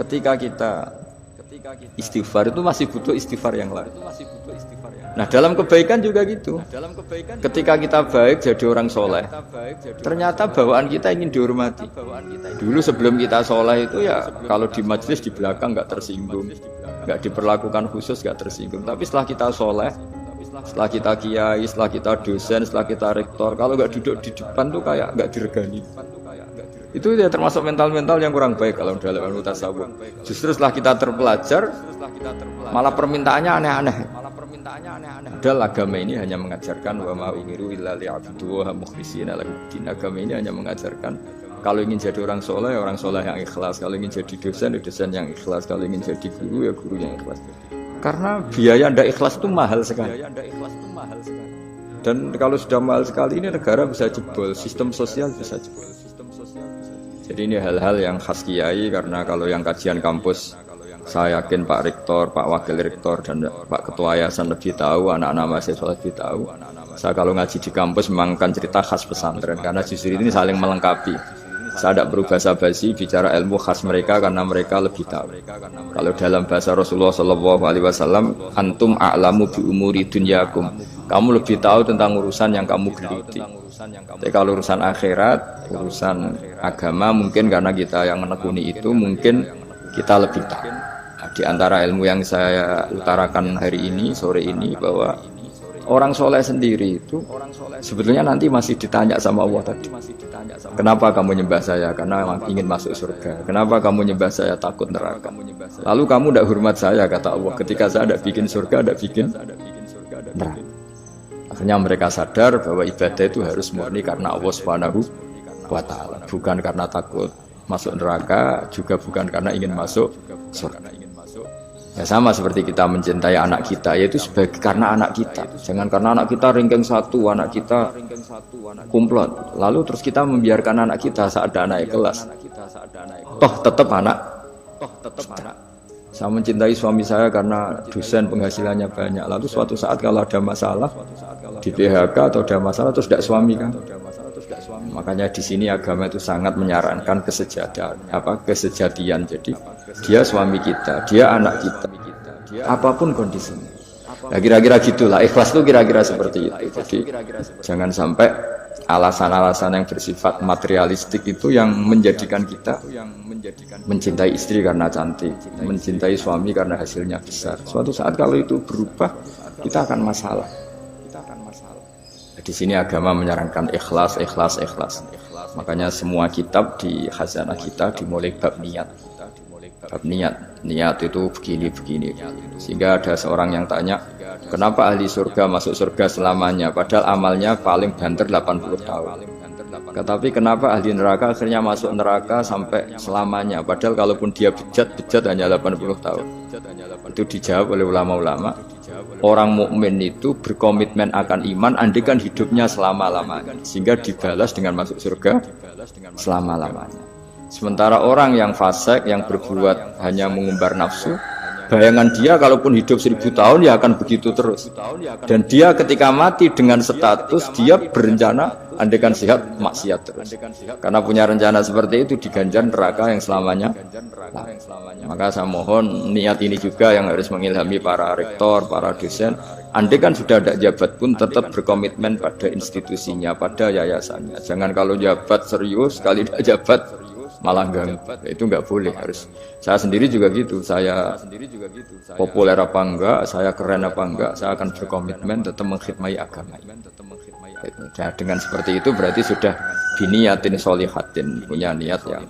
ketika kita istighfar itu masih butuh istighfar yang lain. Nah dalam kebaikan juga gitu. Ketika kita baik jadi orang soleh, ternyata bawaan kita ingin dihormati. Dulu sebelum kita soleh itu ya kalau di majelis di belakang nggak tersinggung, nggak diperlakukan khusus, nggak tersinggung. Tapi setelah kita soleh, setelah kita kiai, setelah kita dosen, setelah kita rektor, kalau nggak duduk di depan tuh kayak nggak diregani. Itu ya termasuk mental-mental yang kurang baik kalau dalam ilmu tasawuf. Justru setelah kita terpelajar, malah permintaannya aneh-aneh. Padahal agama ini hanya mengajarkan wa ma umiru illa liya'budu wa mukhlishina lahuddin. Agama ini hanya mengajarkan kalau ingin jadi orang soleh yang ikhlas. Kalau ingin jadi dosen, ya dosen yang ikhlas. Kalau ingin jadi guru, ya guru yang ikhlas. Karena biaya ndak ikhlas itu mahal sekali. Dan kalau sudah mahal sekali ini negara bisa jebol, sistem sosial bisa jebol. Jadi ini hal-hal yang khas kiai, karena kalau yang kajian kampus saya yakin Pak Rektor, Pak Wakil Rektor dan Pak Ketua Yayasan lebih tahu, anak-anak mahasiswa lebih tahu. Saya kalau ngaji di kampus memang kan cerita khas pesantren, karena justru ini saling melengkapi. Saya tidak berubah basi bicara ilmu khas mereka karena mereka lebih tahu. Kalau dalam bahasa Rasulullah SAW, antum a'lamu bi umuri dunyakum. Kamu lebih tahu tentang urusan yang kamu geluti. Tapi kalau urusan akhirat, urusan agama mungkin karena kita yang menekuni itu mungkin kita lebih tahu. Nah, di antara ilmu yang saya utarakan hari ini, sore ini, bahwa orang soleh sendiri itu sebetulnya nanti masih ditanya sama Allah tadi. Kenapa kamu nyembah saya? Karena ingin masuk surga. Kenapa kamu nyembah saya? Takut neraka. Lalu kamu tidak hormat saya, kata Allah. Ketika saya tidak bikin surga, tidak bikin neraka. Akhirnya mereka sadar bahwa ibadah itu harus murni karena Allah Subhanahu wa Ta'ala, bukan karena takut masuk neraka, juga bukan karena ingin masuk surga. Ya sama seperti kita mencintai anak kita, yaitu sebagai karena anak kita. Jangan karena anak kita ringkeng satu, anak kita kumplot, lalu terus kita membiarkan anak kita saat ada anak kelas. Toh tetap anak. Saya mencintai suami saya karena dosen penghasilannya banyak. Lalu suatu saat kalau ada masalah di PHK atau ada masalah terus tidak suami kan? Makanya di sini agama itu sangat menyarankan kesejatian. Jadi dia suami kita, dia anak kita, apapun kondisinya. Nah, kira-kira gitulah. Ikhlas itu kira-kira seperti itu. Jadi jangan sampai alasan-alasan yang bersifat materialistik itu yang menjadikan kita mencintai istri karena cantik, mencintai suami karena hasilnya besar. Suatu saat kalau itu berubah, kita akan masalah. Di sini agama menyarankan ikhlas. Makanya semua kitab di khazanah kita dimulai bab niat. Bab niat itu begini. Sehingga ada seorang yang tanya, kenapa ahli surga masuk surga selamanya? Padahal amalnya paling banter 80 tahun. Tetapi kenapa ahli neraka akhirnya masuk neraka sampai selamanya? Padahal kalaupun dia bejat hanya 80 tahun. Itu dijawab oleh ulama-ulama. Orang mukmin itu berkomitmen akan iman andikan hidupnya selama-lamanya, sehingga dibalas dengan masuk surga selama-lamanya. Sementara orang yang fasik, yang berbuat hanya mengumbar nafsu, bayangan dia kalaupun hidup 1000 tahun ya akan begitu terus. Dan dia ketika mati dengan status dia berencana andaikan sehat maksiat terus. Karena punya rencana seperti itu diganjar neraka yang selamanya. Nah, maka saya mohon niat ini juga yang harus mengilhami para rektor, para dosen. Andaikan sudah ada jabat pun tetap berkomitmen pada institusinya, pada yayasannya. Jangan kalau jabat serius, kali tidak jabat malah ganggu. Itu nggak boleh. Harus. Saya sendiri juga gitu. Saya populer apa enggak, saya keren apa enggak, saya akan berkomitmen tetap mengkhidmati agama. Nah, dengan seperti itu berarti sudah biniyatin sholihatin, punya niat yang